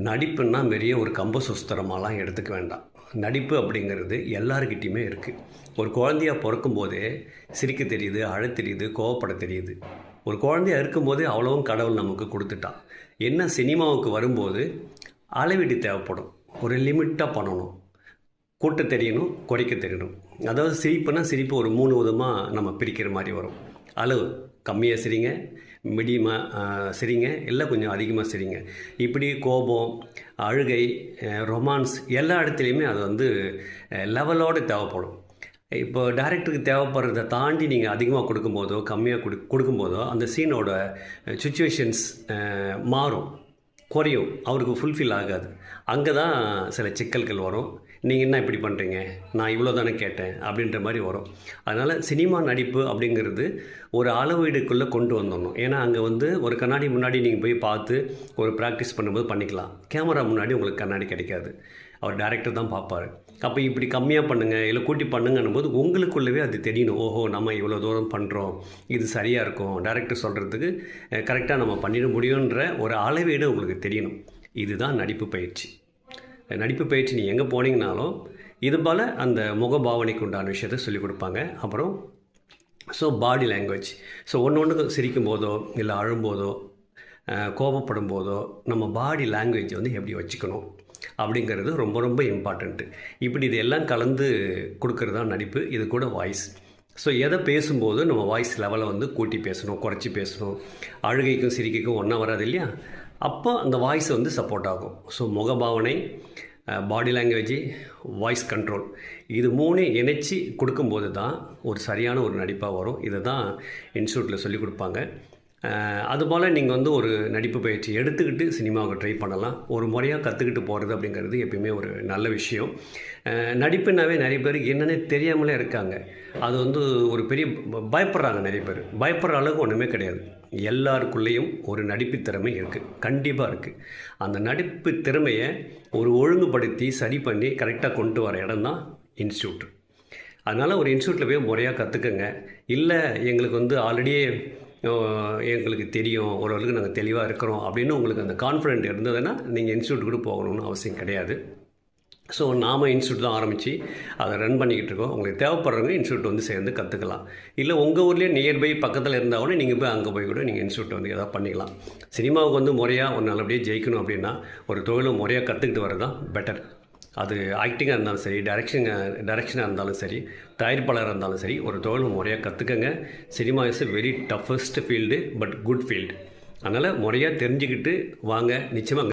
நடிப்புன்னா பெரிய ஒரு கம்ப சுஸ்திரமாலாம் எடுத்துக்க வேண்டாம். நடிப்பு அப்படிங்கிறது எல்லாருக்கிட்டேயுமே இருக்குது. ஒரு குழந்தையா பிறக்கும்போதே சிரிக்க தெரியுது, அழத் தெரியுது, கோவப்பட தெரியுது. ஒரு குழந்தையா இருக்கும்போதே அவ்வளவும் கடவுள் நமக்கு கொடுத்துட்டான். என்ன சினிமாவுக்கு வரும்போது அளவீடு தேவைப்படும். ஒரு லிமிட்டாக பண்ணணும். கூட்ட தெரியணும், குறைக்க தெரியணும். அதாவது சிரிப்புனா சிரிப்பு ஒரு 3 விதமாக நம்ம பிரிக்கிற மாதிரி வரும். அளவு கம்மியாக சிரிங்க, மீடியமாக சிரிங்க, இல்லை கொஞ்சம் அதிகமாக சிரிங்க. இப்படி கோபம், அழுகை, ரொமான்ஸ் எல்லா இடத்துலையுமே அது வந்து லெவலோடு தேவைப்படும். இப்போ டைரக்டருக்கு தேவைப்படுறத தாண்டி நீங்கள் அதிகமாக கொடுக்கும்போதோ கம்மியாக கொடுக்கும்போதோ அந்த சீனோட சுச்சுவேஷன்ஸ் மாறும், குறையும், அவருக்கு ஃபுல்ஃபில் ஆகாது. அங்கே தான் சில சிக்கல்கள் வரும். நீங்கள் என்ன இப்படி பண்ணுறீங்க, நான் இவ்வளோ தானே கேட்டேன் அப்படின்ற மாதிரி வரும். அதனால் சினிமா நடிப்பு அப்படிங்கிறது ஒரு அளவீடுக்குள்ளே கொண்டு வந்துடணும். ஏன்னா அங்கே வந்து ஒரு கண்ணாடி முன்னாடி நீங்கள் போய் பார்த்து ஒரு ப்ராக்டிஸ் பண்ணும்போது பண்ணிக்கலாம். கேமரா முன்னாடி உங்களுக்கு கண்ணாடி கிடைக்காது. அவர் டைரக்டர் தான் பார்ப்பார். அப்போ இப்படி கம்மியாக பண்ணுங்கள், இல்லை கூட்டி பண்ணுங்கன்னும் போது உங்களுக்குள்ளவே அது தெரியணும். ஓஹோ, நம்ம இவ்வளோ தூரம் பண்ணுறோம், இது சரியாக இருக்கும், டைரக்டர் சொல்கிறதுக்கு கரெக்டாக நம்ம பண்ணிட முடியுன்ற ஒரு அளவீடு உங்களுக்கு தெரியணும். இதுதான் நடிப்பு பயிற்சி. நடிப்பு பயிற்சி நீங்கள் எங்கே போனீங்கனாலும் இது போல் அந்த முகபாவனைக்கு உண்டான விஷயத்தை சொல்லிக் கொடுப்பாங்க. அப்புறம் பாடி லாங்குவேஜ். ஒன்று சிரிக்கும் போதோ இல்லை அழும்போதோ கோபப்படும் போதோ நம்ம பாடி லாங்குவேஜ் வந்து எப்படி வச்சுக்கணும் அப்படிங்கிறது ரொம்ப ரொம்ப இம்பார்ட்டண்ட்டு. இப்படி இது எல்லாம் கலந்து கொடுக்கறது தான் நடிப்பு. இது கூட வாய்ஸ். எதை பேசும்போது நம்ம வாய்ஸ் லெவலை வந்து கூட்டி பேசணும், குறைச்சி பேசணும். அழுகைக்கும் சிரிக்கைக்கும் ஒன்றா வராது இல்லையா? அப்போ அந்த வாய்ஸ் வந்து சப்போர்ட் ஆகும். முகபாவனை, பாடி லாங்குவேஜ், வாய்ஸ் கண்ட்ரோல், இது 3 இணைச்சி கொடுக்கும்போது தான் ஒரு சரியான ஒரு நடிப்பாக வரும். இதை தான் இன்ஸ்டியூட்டில் சொல்லிக் கொடுப்பாங்க. அதுபோல் நீங்கள் வந்து ஒரு நடிப்பு பயிற்சி எடுத்துக்கிட்டு சினிமாவுக்கு ட்ரை பண்ணலாம். ஒரு முறையாக கற்றுக்கிட்டு போகிறது அப்படிங்கிறது எப்பயுமே ஒரு நல்ல விஷயம். நடிப்புனாவே நிறைய பேருக்கு என்னென்னே தெரியாமலே இருக்காங்க. அது வந்து ஒரு பெரிய பயப்படுறாங்க. நிறைய பேர் பயப்படுற அளவுக்கு ஒன்றுமே கிடையாது. எல்லாருக்குள்ளேயும் ஒரு நடிப்பு திறமை இருக்குது, கண்டிப்பாக இருக்குது. அந்த நடிப்பு திறமையை ஒரு ஒழுங்குபடுத்தி சரி பண்ணி கரெக்டாக கொண்டு வர இடம் தான் இன்ஸ்டியூட். அதனால் ஒரு இன்ஸ்டியூட்டில் போய் முறையாக கற்றுக்கங்க. இல்லை எங்களுக்கு வந்து ஆல்ரெடியே எங்களுக்கு தெரியும், ஓரளவுக்கு நாங்கள் தெளிவாக இருக்கிறோம் அப்படின்னு உங்களுக்கு அந்த கான்ஃபிடென்ட் இருந்ததுன்னா நீங்கள் இன்ஸ்டியூட் கூட போகணும்னு அவசியம் கிடையாது. நாம் இன்ஸ்டியூட் தான் ஆரம்பித்து அதை ரன் பண்ணிக்கிட்டு இருக்கோம். உங்களுக்கு தேவைப்படுறவங்க இன்ஸ்டியூட் வந்து சேர்ந்து கற்றுக்கலாம். இல்லை உங்கள் ஊர்லேயே நியர்பை பக்கத்தில் இருந்தால் கூட நீங்கள் போய் அங்கே போய் கூட நீங்கள் இன்ஸ்டியூட் வந்து எதாவது பண்ணிக்கலாம். சினிமாவுக்கு வந்து முறையாக ஒரு நல்லபடியாக ஜெயிக்கணும் அப்படின்னா ஒரு தொழிலை முறையாக கற்றுக்கிட்டு வர்றது தான் பெட்டர். அது ஆக்டிங்காக இருந்தாலும் சரி, டைரக்ஷனாக இருந்தாலும் சரி, தயாரிப்பாளராக இருந்தாலும் சரி, ஒரு தொழில் முறையாக கற்றுக்கங்க. Cinema is a very toughest field, but good field. அதனால் முறையாக தெரிஞ்சுக்கிட்டு வாங்க, நிச்சயமாக